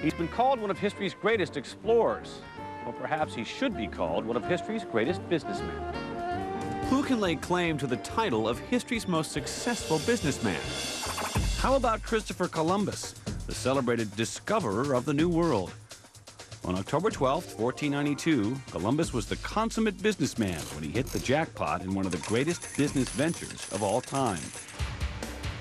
He's been called one of history's greatest explorers, or perhaps he should be called one of history's greatest businessmen. Who can lay claim to the title of history's most successful businessman? How about Christopher Columbus, the celebrated discoverer of the New World? On October 12, 1492, Columbus was the consummate businessman when he hit the jackpot in one of the greatest business ventures of all time.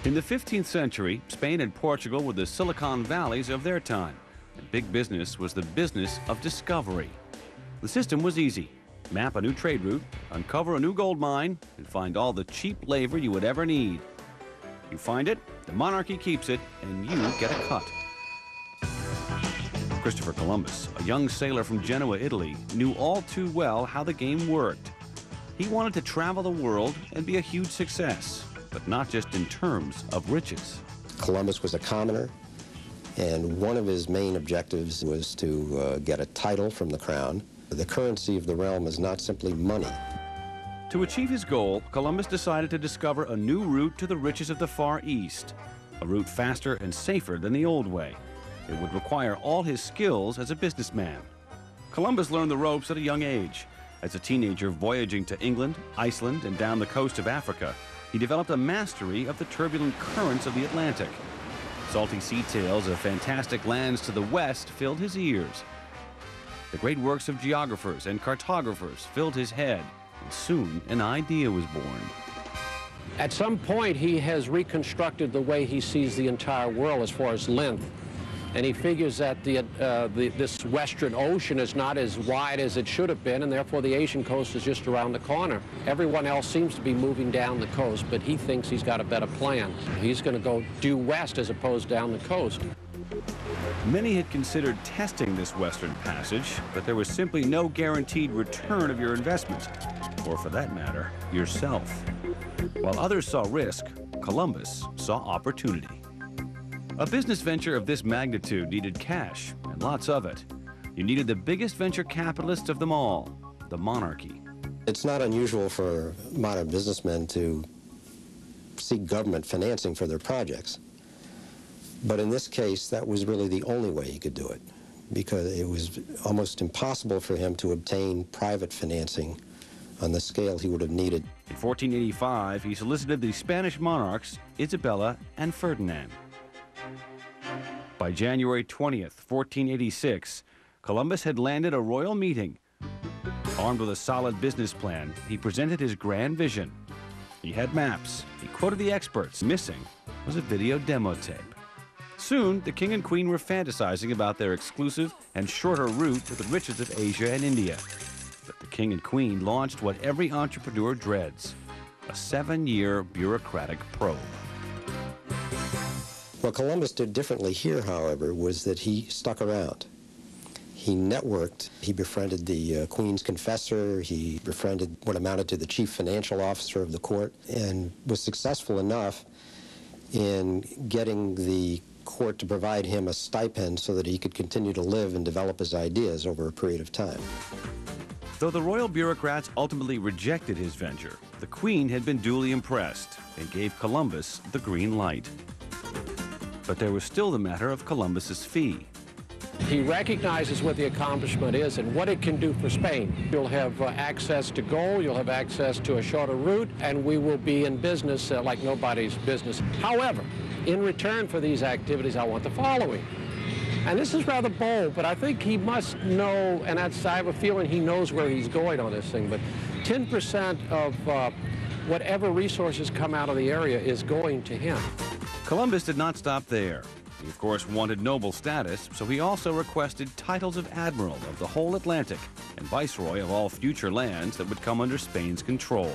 In the 15th century, Spain and Portugal were the Silicon Valleys of their time, and big business was the business of discovery. The system was easy. Map a new trade route, uncover a new gold mine, and find all the cheap labor you would ever need. You find it, the monarchy keeps it, and you get a cut. Christopher Columbus, a young sailor from Genoa, Italy, knew all too well how the game worked. He wanted to travel the world and be a huge success, but not just in terms of riches. Columbus was a commoner, and one of his main objectives was to get a title from the crown. The currency of the realm is not simply money. To achieve his goal, Columbus decided to discover a new route to the riches of the Far East, a route faster and safer than the old way. It would require all his skills as a businessman. Columbus learned the ropes at a young age. As a teenager voyaging to England, Iceland, and down the coast of Africa, he developed a mastery of the turbulent currents of the Atlantic. Salty sea tales of fantastic lands to the west filled his ears. The great works of geographers and cartographers filled his head, and soon an idea was born. At some point, he has reconstructed the way he sees the entire world as far as length. And he figures that this Western Ocean is not as wide as it should have been, and therefore the Asian coast is just around the corner. Everyone else seems to be moving down the coast, but he thinks he's got a better plan. He's going to go due west as opposed down the coast. Many had considered testing this western passage, but there was simply no guaranteed return of your investment, or for that matter, yourself. While others saw risk, Columbus saw opportunity. A business venture of this magnitude needed cash, and lots of it. You needed the biggest venture capitalist of them all, the monarchy. It's not unusual for modern businessmen to seek government financing for their projects. But in this case, that was really the only way he could do it, because it was almost impossible for him to obtain private financing on the scale he would have needed. In 1485, he solicited the Spanish monarchs, Isabella and Ferdinand. By January 20th, 1486, Columbus had landed a royal meeting. Armed with a solid business plan, he presented his grand vision. He had maps. He quoted the experts. Missing was a video demo tape. Soon, the king and queen were fantasizing about their exclusive and shorter route to the riches of Asia and India. But the king and queen launched what every entrepreneur dreads, a 7-year bureaucratic probe. What Columbus did differently here, however, was that he stuck around. He networked. He befriended the Queen's confessor. He befriended what amounted to the chief financial officer of the court, and was successful enough in getting the court to provide him a stipend so that he could continue to live and develop his ideas over a period of time. Though the royal bureaucrats ultimately rejected his venture, the Queen had been duly impressed and gave Columbus the green light. But there was still the matter of Columbus's fee. He recognizes what the accomplishment is and what it can do for Spain. You'll have access to gold, you'll have access to a shorter route, and we will be in business like nobody's business. However, in return for these activities, I want the following. And this is rather bold, but I think he must know, and I have a feeling he knows where he's going on this thing, but 10% of whatever resources come out of the area is going to him. Columbus did not stop there. He, of course, wanted noble status, so he also requested titles of admiral of the whole Atlantic and viceroy of all future lands that would come under Spain's control.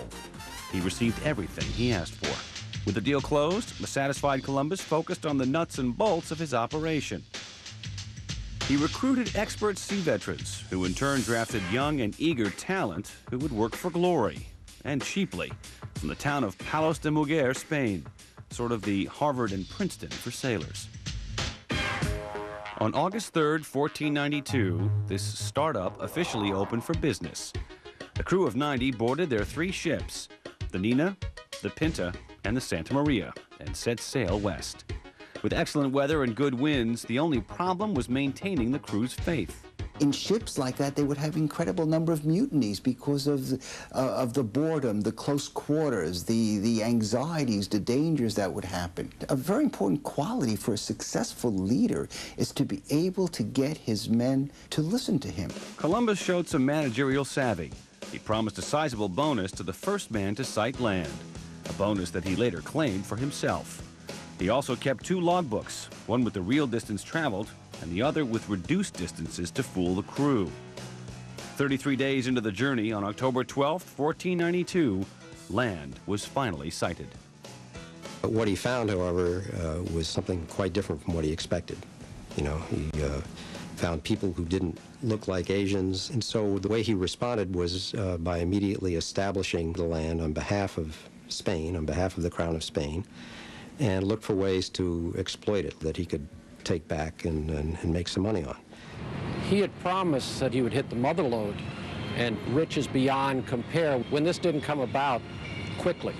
He received everything he asked for. With the deal closed, the satisfied Columbus focused on the nuts and bolts of his operation. He recruited expert sea veterans, who in turn drafted young and eager talent who would work for glory, and cheaply, from the town of Palos de Muguer, Spain, sort of the Harvard and Princeton for sailors. On August 3rd, 1492, this startup officially opened for business. The crew of 90 boarded their 3 ships, the Nina, the Pinta, and the Santa Maria, and set sail west. With excellent weather and good winds, the only problem was maintaining the crew's faith. In ships like that, they would have incredible number of mutinies because of the boredom, the close quarters, the anxieties, the dangers that would happen. A very important quality for a successful leader is to be able to get his men to listen to him. Columbus showed some managerial savvy. He promised a sizable bonus to the first man to sight land, a bonus that he later claimed for himself. He also kept 2 logbooks, one with the real distance traveled and the other with reduced distances to fool the crew. 33 days into the journey, on October 12, 1492, land was finally sighted. But what he found, however, was something quite different from what he expected. You know, he found people who didn't look like Asians, and so the way he responded was by immediately establishing the land on behalf of Spain, on behalf of the Crown of Spain, and looked for ways to exploit it that he could take back and make some money on. He had promised that he would hit the mother lode and riches beyond compare. When this didn't come about quickly,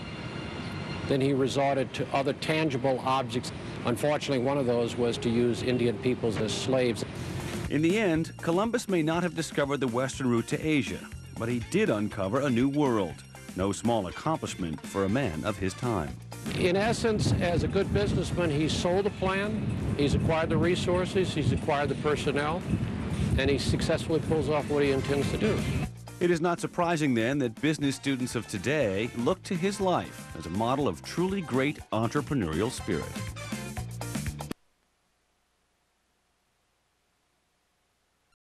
then he resorted to other tangible objects. Unfortunately, one of those was to use Indian peoples as slaves. In the end, Columbus may not have discovered the western route to Asia, but he did uncover a new world. No small accomplishment for a man of his time. In essence, as a good businessman, he's sold a plan, he's acquired the resources, he's acquired the personnel, and he successfully pulls off what he intends to do. It is not surprising, then, that business students of today look to his life as a model of truly great entrepreneurial spirit.